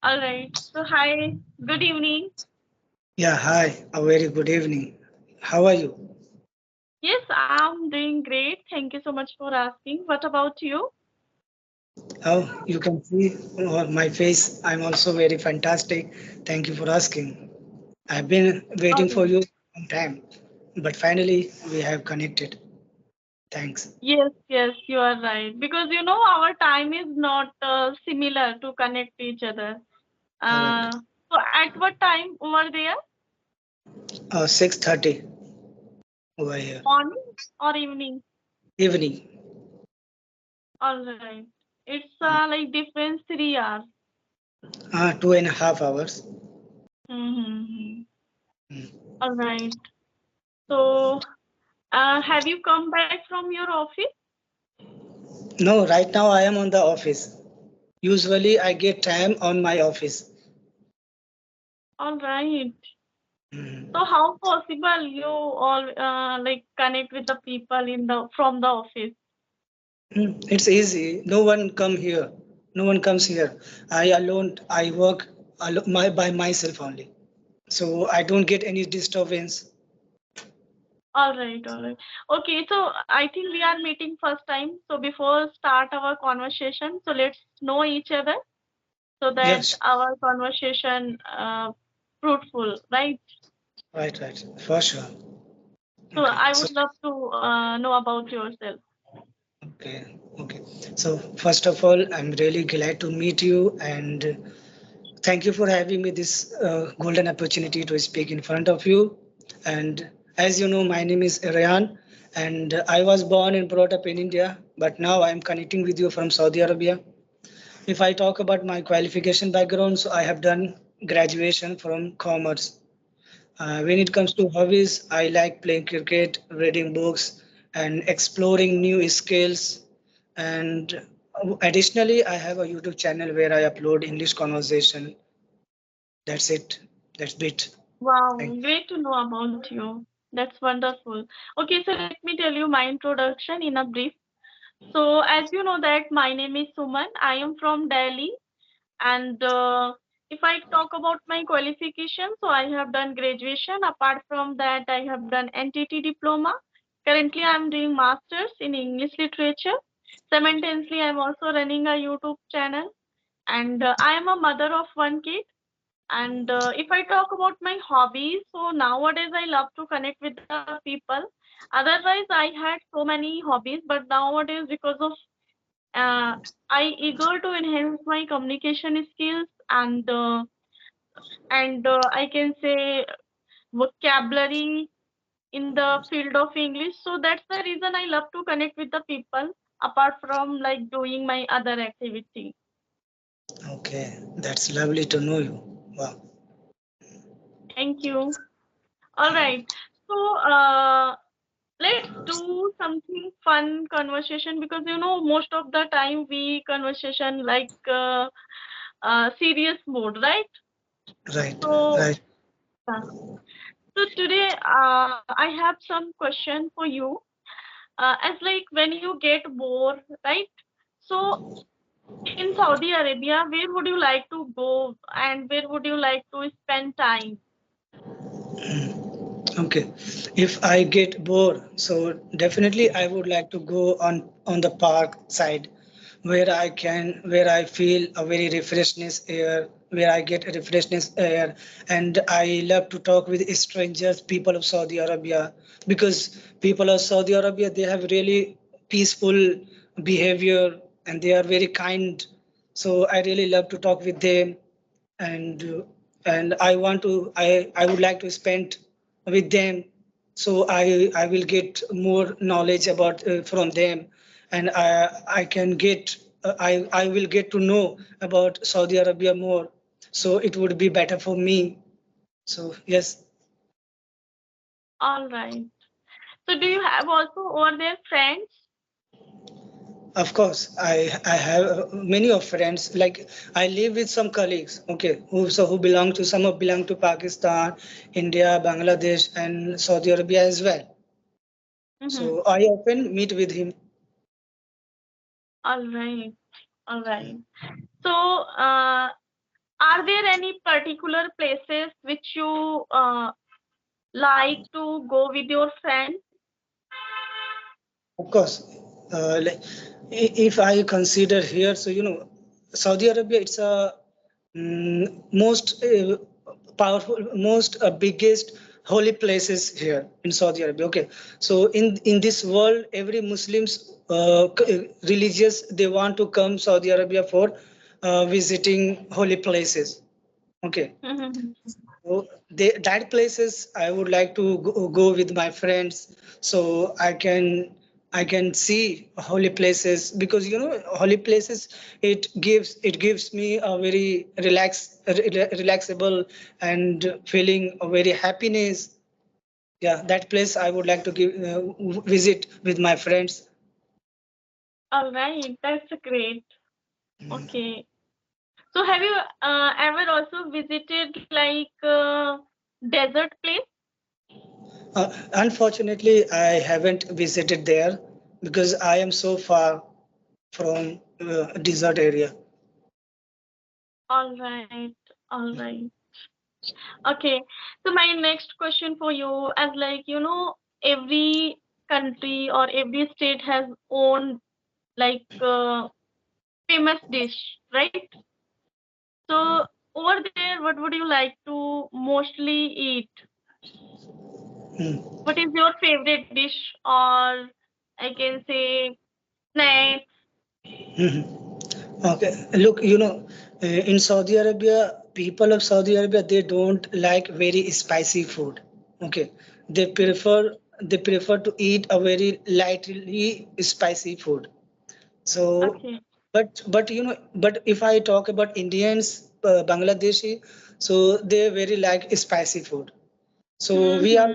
All right. So, hi, good evening. Yeah, hi. A very good evening. How are you? Yes, I'm doing great. Thank you so much for asking. What about you? Oh, you can see on my face. I'm also very fantastic. Thank you for asking. I've been All waiting for right. you some time, but finally we have connected. Thanks. Yes, yes, you are right. Because our time is not similar to connect each other. Correct. So, at what time over there? 6:30 over here. Morning or evening? Evening. All right. It's like difference 3 hours. 2.5 hours. Mm-hmm. Mm. All right. So, have you come back from your office? No, right now I am on the office. Usually I get time on my office. All right. So Mm. how possible you all like connect with the people in the from the office? It's easy. No one come here. No one comes here. I alone. I work by myself only. So I don't get any disturbance. All right, all right. Okay, so I think we are meeting first time. So before start our conversation, so let's know each other so that Yes, our conversation fruitful, right? right, right, for sure. So Okay, I so would love to know about yourself. okay. So first of all, I'm really glad to meet you, and thank you for having me this golden opportunity to speak in front of you. And as you know, my name is Ryan, and I was born and brought up in India, but now I'm connecting with you from Saudi Arabia. If I talk about my qualification background, so I have done graduation from commerce. When it comes to hobbies, I like playing cricket, reading books, and exploring new skills. And additionally, I have a YouTube channel where I upload English conversation. That's it. That's it. Wow, Thank great to know about you. That's wonderful. Okay, so let me tell you my introduction in a brief. So, as you know that my name is Suman. I am from Delhi, and if I talk about my qualification, so I have done graduation. Apart from that, I have done NTT diploma. Currently, I am doing masters in English literature. Simultaneously, I am also running a YouTube channel, and I am a mother of one kid. And if I talk about my hobbies, so nowadays I love to connect with the people. Otherwise, I had so many hobbies, but nowadays because of uh, I eager to enhance my communication skills and I can say vocabulary in the field of English. So that's the reason I love to connect with the people apart from like doing my other activity. Okay, that's lovely to know you. Wow. Thank you. All right. So let's do something fun conversation because most of the time we conversation like serious mode, right? Right, So right. uh, so today I have some question for you. As like when you get bored, right? So in Saudi Arabia, where would you like to go and where would you like to spend time? Okay. If I get bored, so definitely I would like to go on the park side where I feel a very refreshness air, where I get a refreshness air, and I love to talk with strangers, people of Saudi Arabia, because people of Saudi Arabia they have really peaceful behavior and they are very kind. So I really love to talk with them, and I want to I would like to spend with them, so I will get more knowledge about from them, and I can get I will get to know about Saudi Arabia more, so it would be better for me. So yes, All right. So do you have also over there friends? of course I have many of friends, like I live with some colleagues, okay, who belong to some of belong to Pakistan, India, Bangladesh, and Saudi Arabia as well. Mm-hmm. So I often meet with him. All right. All right. So Are there any particular places which you like to go with your friends? Of course, like if I consider here, so Saudi Arabia, it's a most powerful, most biggest holy places here in Saudi Arabia. Okay, so in this world, every Muslims religious, they want to come Saudi Arabia for visiting holy places. Okay, Mhm. so that places I would like to go with my friends, so I can see holy places, because holy places, it gives me a very relaxable and feeling a very happiness. Yeah, that place I would like to visit with my friends. All right, that's great. Okay. So have you ever also visited like desert place? Unfortunately, I haven't visited there because I am so far from desert area. All right, all right. Okay. So my next question for you, as like every country or every state has own like famous dish, right? So over there, what would you like to mostly eat? Hmm. What is your favorite dish, or I can say snack? Mhm. Okay, look, in Saudi Arabia, people of Saudi Arabia, they don't like very spicy food. Okay, they prefer to eat a very lightly spicy food. So, Okay. but if I talk about Indians, Bangladeshi, so they very like spicy food. So Mm-hmm. we are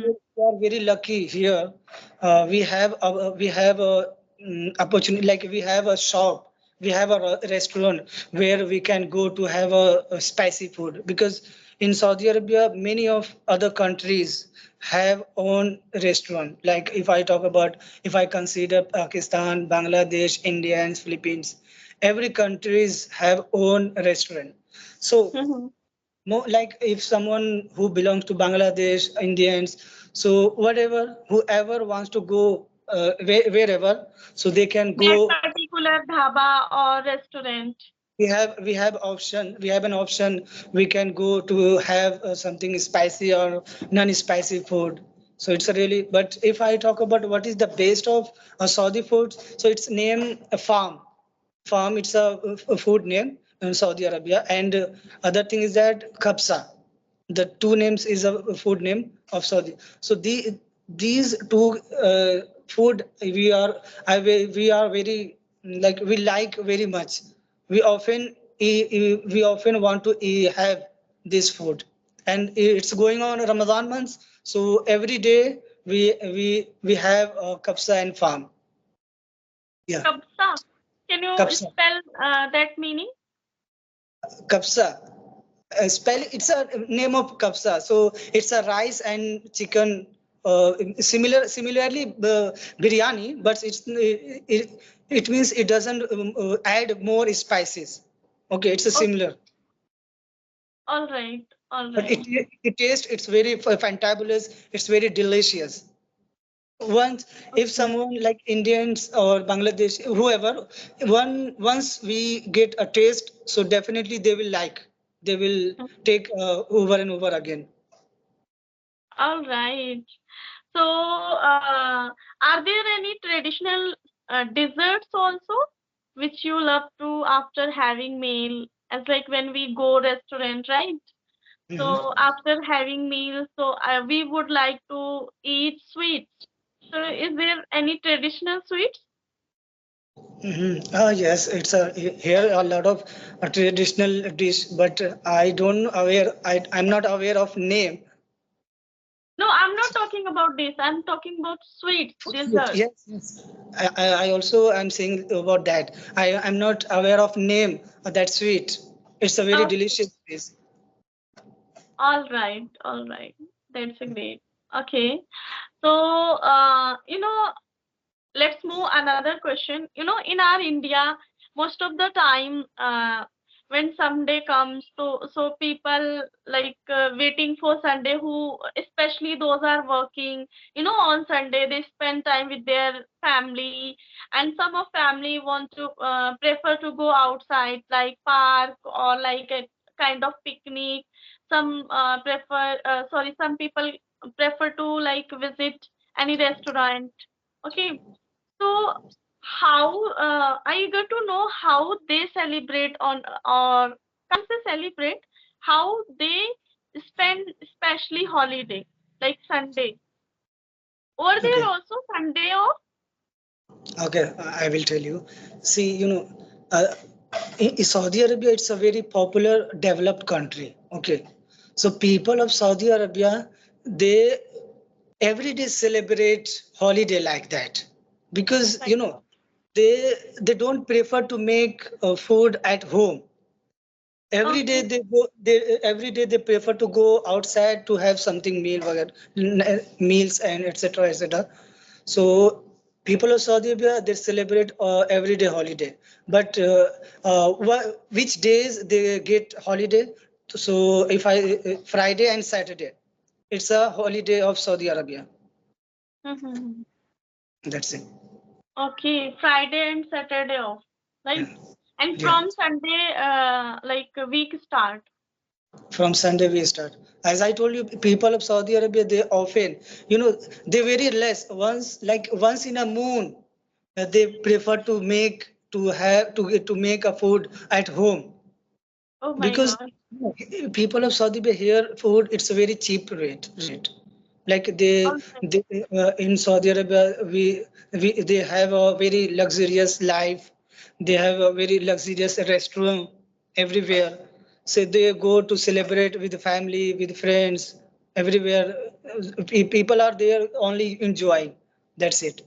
very lucky here. We have a opportunity, like we have a shop, we have a restaurant where we can go to have a spicy food, because in Saudi Arabia, many of other countries have own restaurant. Like if I consider Pakistan, Bangladesh, India, and Philippines, every countries have own restaurant. So Mm-hmm. more like if someone who belongs to Bangladesh, Indians, so whoever wants to go wherever, so they can That go. particular dhaba or restaurant. We have an option. We can go to have something spicy or non-spicy food. So it's a really. But if I talk about what is the best of Saudi food, so it's named a farm. It's a food name in Saudi Arabia, and other thing is that kabsa. The two names is a food name of Saudi. So these two food we are very, like, we like very much. We often want to have this food, and it's going on Ramadan months. So every day we have kabsa and farm. Yeah, Kabsa. Can you kabsa. spell that meaning? Kabsa. Spell, it's a name of kabsa, so it's a rice and chicken, similarly biryani, but it means it doesn't add more spices. Okay, it's a Okay. similar, All right. All but right. it tastes, it's very fantabulous, it's very delicious. Once, if Okay. someone like Indians or Bangladesh, whoever, once we get a taste, so definitely they will take over and over again. All right. So, are there any traditional desserts also which you love to after having meal? As like when we go restaurant, right? Mhm. So after having meal, so we would like to eat sweets. So is there any traditional sweets? Yes, it's here a lot of traditional dish, but I'm not aware of name. No, I'm not talking about this. I'm talking about sweets, Yes, dessert. yes, yes. I also am saying about that. I'm not aware of name of that sweet. It's a very Okay. delicious dish. All right. All right. That's a great. Okay. So, let's move another question. In our India, most of the time, when Sunday comes, so people like waiting for Sunday, who especially those are working, on Sunday they spend time with their family, and some of family want to prefer to go outside like park or like a kind of picnic. Some people prefer to like visit any restaurant. Okay, so how I got to know how they celebrate on, or can't say celebrate, how they spend especially holiday like Sunday. Over there Okay. also Sunday off. Okay, I will tell you. See, uh, in Saudi Arabia, it's a very popular developed country. Okay, so people of Saudi Arabia, they every day celebrate holiday like that, because Oh my God. they don't prefer to make food at home. Every day Okay. they prefer to go outside to have something meals and etc. So people of Saudi Arabia, they celebrate everyday holiday. But which days they get holiday? So if I Friday and Saturday, it's a holiday of Saudi Arabia. Mm-hmm. That's it. Okay, Friday and Saturday off, right? Yeah. And Yeah. from Sunday, like a week start. From Sunday we start. As I told you, people of Saudi Arabia, they often, they very less once in a moon, they prefer to make a food at home, Oh my because God. people of Saudi Arabia here food, it's a very cheap rate. Like Okay. in Saudi Arabia, we they have a very luxurious life. They have a very luxurious restaurant everywhere. So they go to celebrate with the family, with friends, everywhere. People are there only enjoying. That's it.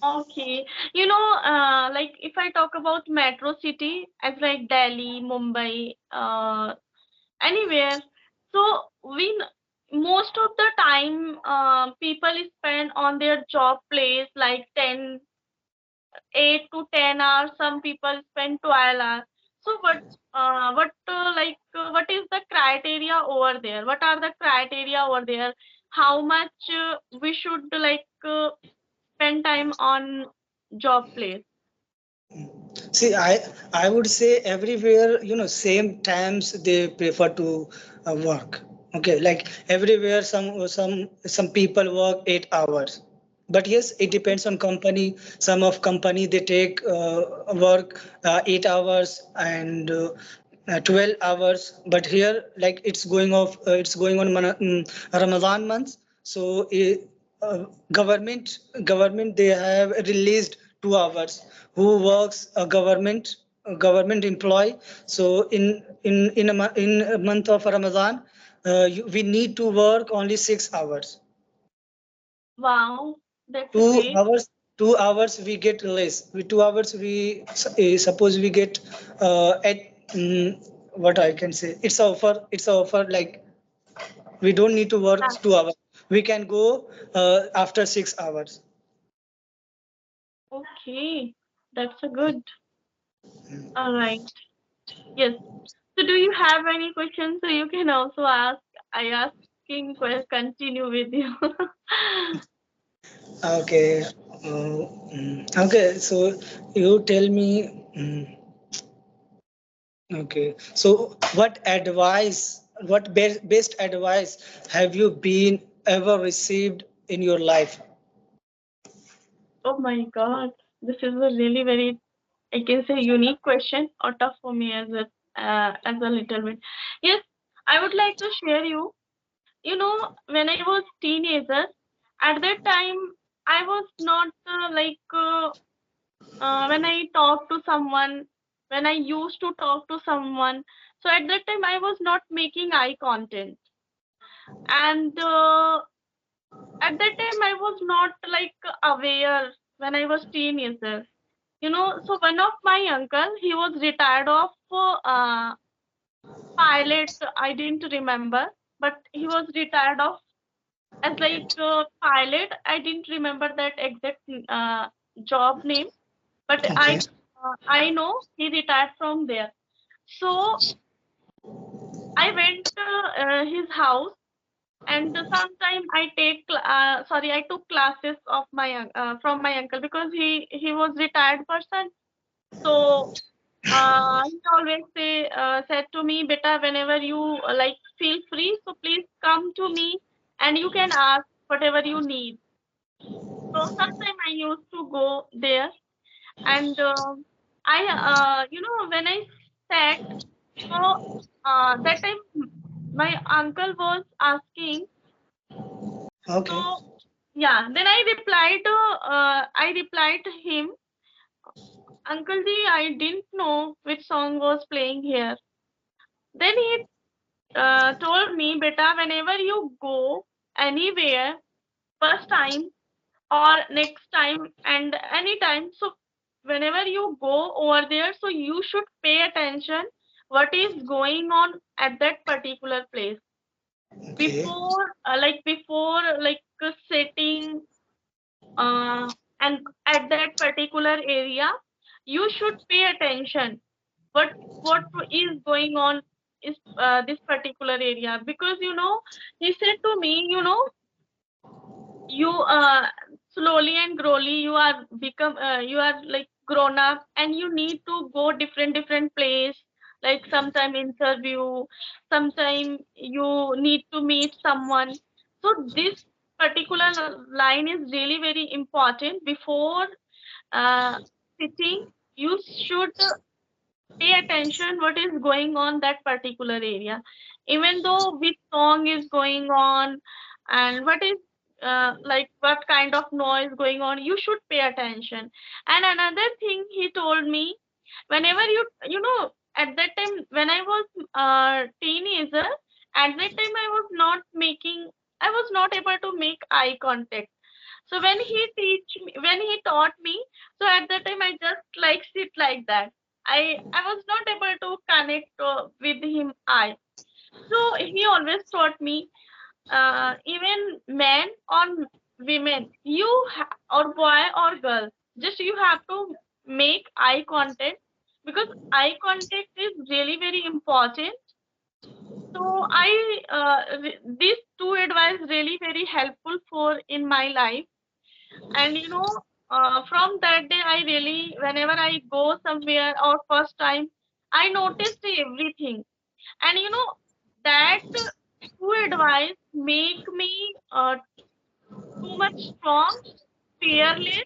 Okay. Like if I talk about metro city as like Delhi, Mumbai, anywhere, so most of the time, people spend on their job place like 8 to 10 hours. Some people spend 12 hours. So what is the criteria over there? What are the criteria over there? How much we should like spend time on job place? See, I would say everywhere, same times they prefer to work. Okay, like everywhere, some people work 8 hours. But yes, it depends on company. Some of company they take work 8 hours and 12 hours. But here, like it's going on Ramadan months. So government they have released 2 hours. Who works a government employee? So in a month of Ramadan, we need to work only 6 hours. Wow, that's a two great. hours 2 hours we get less. With 2 hours suppose we get at what I can say, it's a offer, like we don't need to work Yeah. 2 hours. We can go after 6 hours. Okay, that's a good. All right. Yes. So do you have any questions? So you can also ask. I asking continue with you. Okay. Okay, so you tell me. Okay, so what best advice have you been ever received in your life? Oh my God, this is a really very, I can say, unique question or tough for me as a little bit. Yes, I would like to share you. When I was teenager, at that time I was not when I talk to someone, when I used to talk to someone. So at that time I was not making eye contact, and at that time I was not like aware when I was teenager. So one of my uncle, he was retired of pilot. I didn't remember, but he was retired of as like pilot. I didn't remember that exact job name, but Okay. I know he retired from there. So I went to his house, and sometime I took classes of from my uncle, because he was retired person. So he always said to me, "Beta, whenever you like feel free, so please come to me, and you can ask whatever you need." So sometime I used to go there, and when I sat, so that time my uncle was asking. Okay. So yeah, then I replied to him, "Uncle ji, I didn't know which song was playing here." Then he told me, "Beta, whenever you go anywhere, first time or next time and anytime, so whenever you go over there, so you should pay attention what is going on at that particular place Okay. before sitting and at that particular area, you should pay attention what is going on is this particular area, because he said to me, you slowly and growly you are like grown up, and you need to go different place, like sometime interview, sometime you need to meet someone. So this particular line is really very important. Before uh, sitting, you should pay attention what is going on that particular area, even though which song is going on, and what is what kind of noise going on, you should pay attention. And another thing he told me, whenever at that time when I was teenager, at that time I was not able to make eye contact. So when he taught me, so at that time I just like sit like that. I was not able to connect with him. So he always taught me, even men or women, or boy or girl, just you have to make eye contact, because eye contact is really very important. So these two advice really very helpful for in my life. And from that day, I really, whenever I go somewhere or first time, I noticed everything. And that two advice make me too much strong, fearless.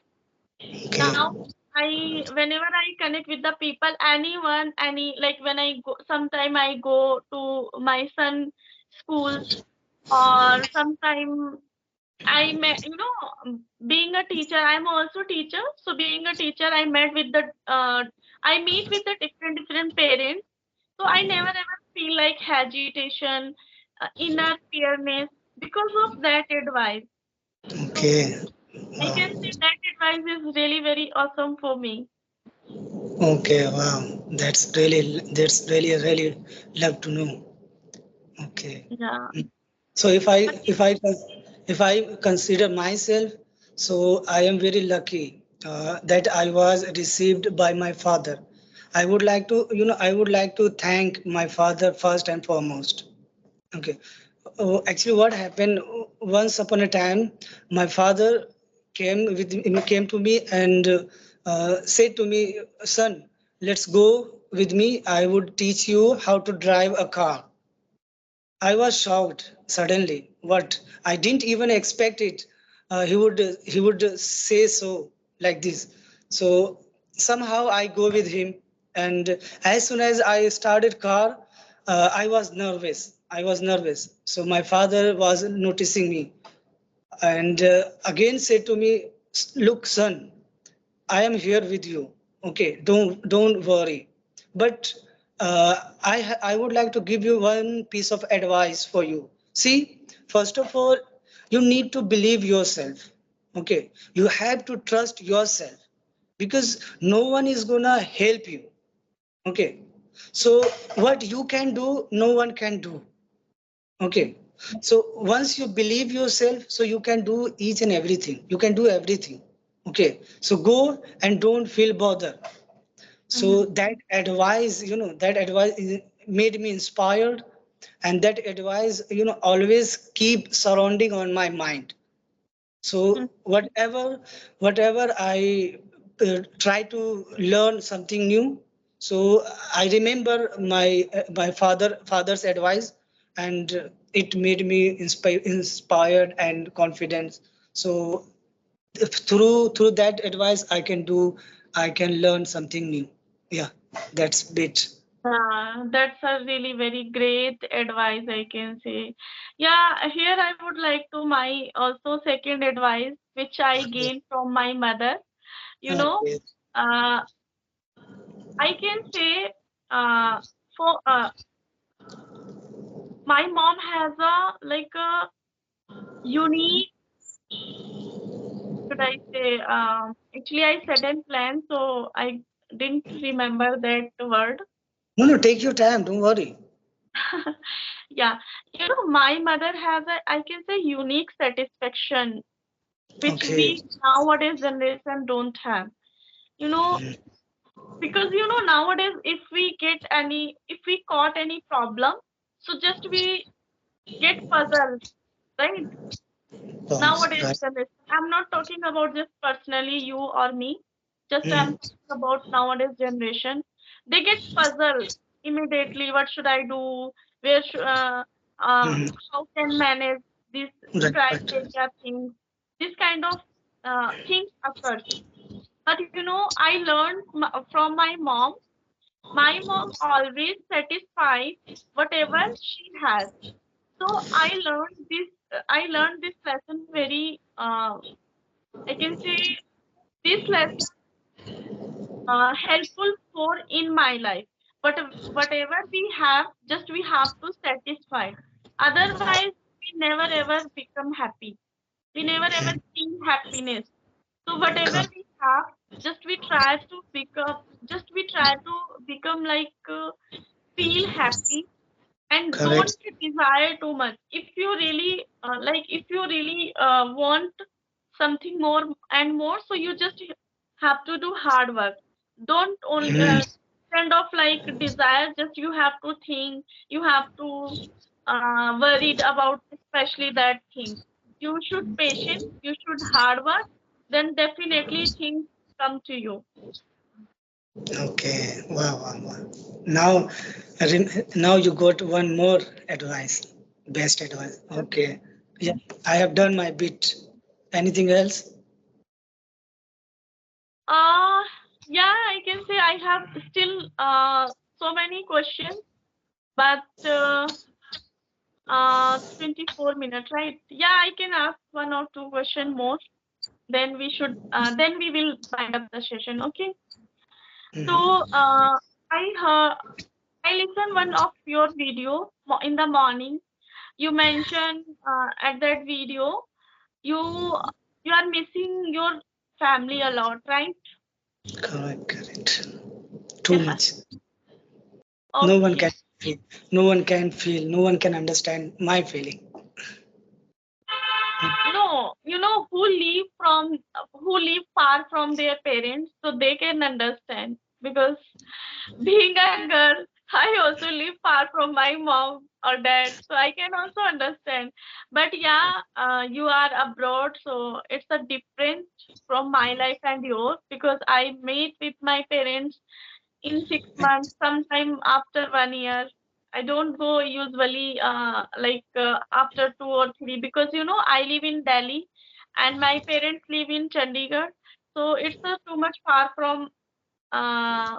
Okay. Now, whenever I connect with the people, anyone, like when I go, sometime I go to my son school, or sometime being a teacher, I'm also teacher. So being a teacher, I meet with the different parents. So I never ever feel like agitation, inner fearness because of that advice. So Okay. I Wow. can say that advice is really very awesome for me. Okay. Wow. That's really love to know. Okay. Yeah. So But if I consider myself, so I am very lucky that I was received by my father. I would like to thank my father first and foremost. Okay. Actually, what happened once upon a time, my father came to me and said to me, "Son, let's go with me. I would teach you how to drive a car." I was shocked suddenly. What? I didn't even expect it. He would say so like this. So somehow I go with him, and as soon as I started car, I was nervous. I was nervous. So my father was noticing me, and again said to me, "Look, son, I am here with you. Okay, don't worry. But I would like to give you one piece of advice for you. See, first of all, you need to believe yourself. Okay, you have to trust yourself because no one is gonna help you. Okay, so what you can do, no one can do. Okay, so once you believe yourself, so you can do each and everything. You can do everything. Okay, so go and don't feel bothered. So that advice, that advice made me inspired, and that advice, always keep surrounding on my mind. Mhm. So whatever I try to learn something new. So I remember my father's advice, and it made me inspired and confident. So through that advice, I can learn something new. Yeah, that's it. That's a really very great advice, I can say. Yeah, here I would like to my also second advice, which I gained from my mother. You know, Okay. uh, I can say for my mom has a like a unique, should I say, actually I said in plan, so I didn't remember that word. No, take your time. Don't worry. Yeah, my mother has a, I can say, unique satisfaction which Okay. we nowadays generation don't have. You know, because nowadays if we caught any problem, so just we get puzzled, right? Nowadays Right. generation. I'm not talking about just personally you or me. Just I'm Mhm. talking about nowadays generation. They get puzzled immediately. What should I do? Where should Mhm. how can manage this Right. Right. criteria things? This kind of things occurs. But I learned from my mom. My mom always satisfies whatever she has. So I learned this lesson very. I can say this lesson helpful for in my life. But whatever we have, just we have to satisfy. Otherwise, we never ever become happy. We never ever feel happiness. So whatever Correct. we have, just we try to become. Just we try to become like feel happy and don't Correct. desire too much. If you really if you really want something more and more, so you just have to do hard work. Don't only Mhm. kind of like desire, just you have to think, you have to worried about especially that thing. You should patient, you should hard work, then definitely things come to you. Okay. Wow, wow, wow. Now, now you got one more advice. Best advice. Okay. Yeah, I have done my bit. Anything else? uh yeah, I can say I have still so many questions, but 24 minutes, right? Yeah, I can ask one or two question more. Then we will wind up the session. Okay. So Mhm. I heard, I listened one of your video in the morning. You mentioned at that video you you are missing your family a lot, right? Correct, correct. Too Yeah. much. No one Okay. can feel. No one can feel. No one can understand my feeling. No, who live far from their parents, so they can understand. Because being a girl, I also live far from my mom or dad, so I can also understand. But yeah, you are abroad, so it's a difference from my life and yours, because I meet with my parents in 6 months, sometime after 1 year. I don't go usually after 2 or 3, because I live in Delhi and my parents live in Chandigarh. So it's too much far from, uh,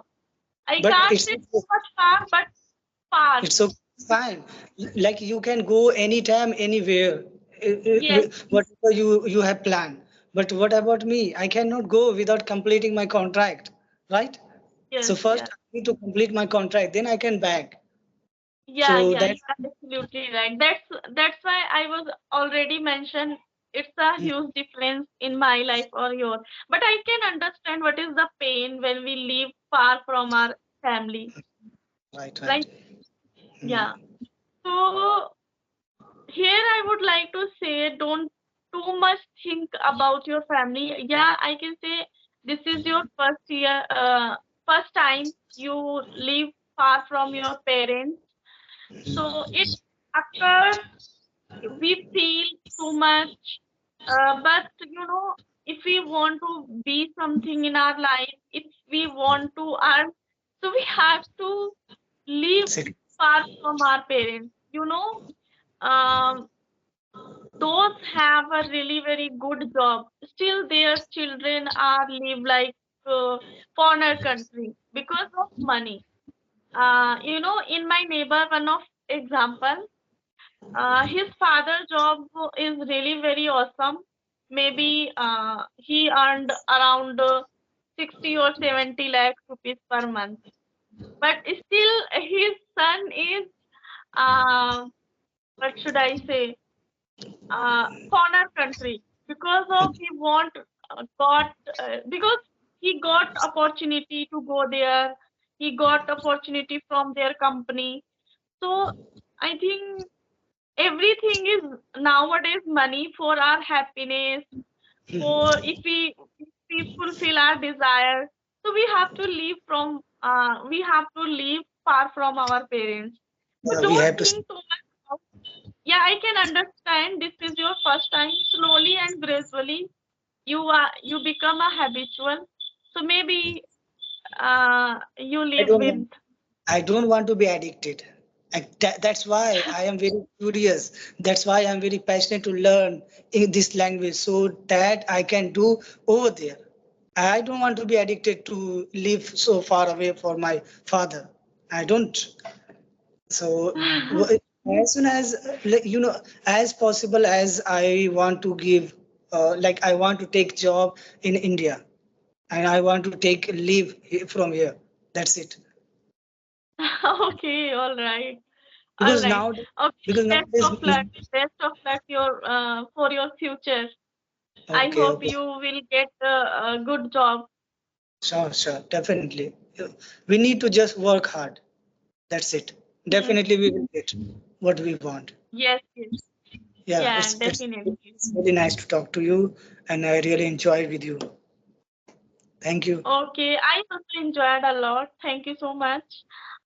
I But can't say too much far, but far. it's okay, fine. Like you can go anytime, anywhere, Yes, whatever you have planned. But what about me? I cannot go without completing my contract, right? yes, So yes. first I need to complete my contract, then I can back. Yeah, So yeah, you that are absolutely right. That's why I was already mentioned it's a huge difference in my life or yours. But I can understand what is the pain when we live far from our family, right, right. right? Yeah. So here I would like to say don't too much think about your family. Yeah, I can say this is your first time you live far from your parents. So it occurs, we feel too much, but if we want to be something in our life, if we want to earn, so we have to live That's it. far from our parents. Um, those have a really very good job. Still, their children are live like foreigner country because of money. In my neighbor, one of example, his father job is really very awesome. Maybe he earned around 60 or 70 lakh rupees per month. But still, his son is, uh, what should I say, foreigner country because of he want got because he got opportunity to go there. He got opportunity from their company. So I think everything is nowadays money for our happiness, for if we fulfill our desire, so we have to live far from our parents. So We don't have to. think too much about. Yeah, I can understand this is your first time. Slowly and gradually you become a habitual, so maybe you I live don't with. want. I don't want to be addicted. That's why I am very curious. That's why I'm very passionate to learn in this language so that I can do over there. I don't want to be addicted to live so far away from my father. I don't. So as soon as as possible as I want to give, like I want to take job in India and I want to take leave from here. That's it. Okay, all right. All Because right. now, Okay, because best nowadays, of luck. Best of luck for your future. I okay, hope okay, you will get a good job. sure, sure, definitely. We need to just work hard. That's it. Hmm. Definitely, we will get what we want. Yes, yes. Yeah, Yeah, it's definitely. it's really nice to talk to you, and I really enjoyed with you. Thank you. Okay, I also enjoyed a lot. Thank you so much.